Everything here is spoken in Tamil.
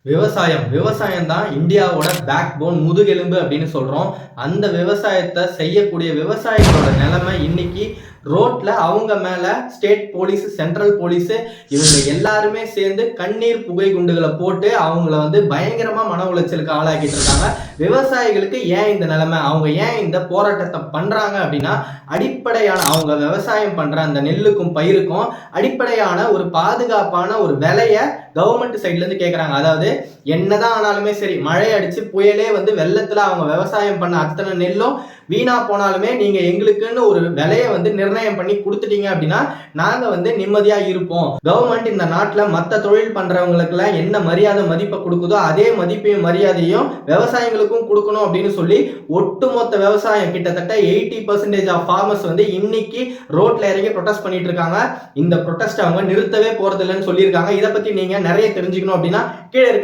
விவசாயம் தான் இந்தியாவோட பேக் போன், முதுகெலும்பு அப்படின்னு சொல்றோம். அந்த விவசாயத்தை செய்யக்கூடிய விவசாயிகளோட நிலைமை இன்னைக்கு ரோட்ல அவங்க மேல ஸ்டேட் போலீஸ், சென்ட்ரல் போலீஸ் இவங்க எல்லாருமே சேர்ந்து கண்ணீர் புகை குண்டுகளை போட்டு அவங்கள பயங்கரமா மன உளைச்சலுக்கு ஆளாக்கிட்டு இருக்காங்க. விவசாயிகளுக்கு ஏன் இந்த நிலைமை, அவங்க ஏன் இந்த போராட்டத்தை பண்றாங்க அப்படின்னா, அடிப்படையான அவங்க விவசாயம் பண்ற அந்த நெல்லுக்கும் பயிருக்கும் அடிப்படையான ஒரு பாதுகாப்பான ஒரு விலைய கவர்மெண்ட் சைட்ல இருந்து கேட்கறாங்க. அதாவது என்னதான் ஆனாலுமே சரி, மழை அடிச்சு புயலே வெள்ளத்துல அவங்க விவசாயம் பண்ண அத்தனை நெல்லும் வீணா போனாலுமே நீங்க எங்களுக்குன்னு ஒரு விலையை நிர்ணயம் பண்ணி கொடுத்துட்டீங்க அப்படின்னா நாங்க நிம்மதியா இருப்போம். கவர்மெண்ட் இந்த நாட்டுல மத்த தொழில் பண்றவங்களுக்கு எல்லாம் என்ன மரியாதை மதிப்பை கொடுக்குதோ அதே மதிப்பையும் மரியாதையும் விவசாயிகளுக்கும் கொடுக்கணும் அப்படின்னு சொல்லி ஒட்டுமொத்த விவசாயம் கிட்டத்தட்ட 80% ஆஃப் ஃபார்மர்ஸ் இன்னைக்கு ரோட்ல இறங்கி ப்ரொடெஸ்ட் பண்ணிட்டு இருக்காங்க. இந்த ப்ரொடெஸ்ட் அவங்க நிறுத்தவே போறது இல்லைன்னு சொல்லியிருக்காங்க. இதை பத்தி நீங்க நிறைய தெரிஞ்சுக்கணும் அப்படின்னா கீழே இருக்க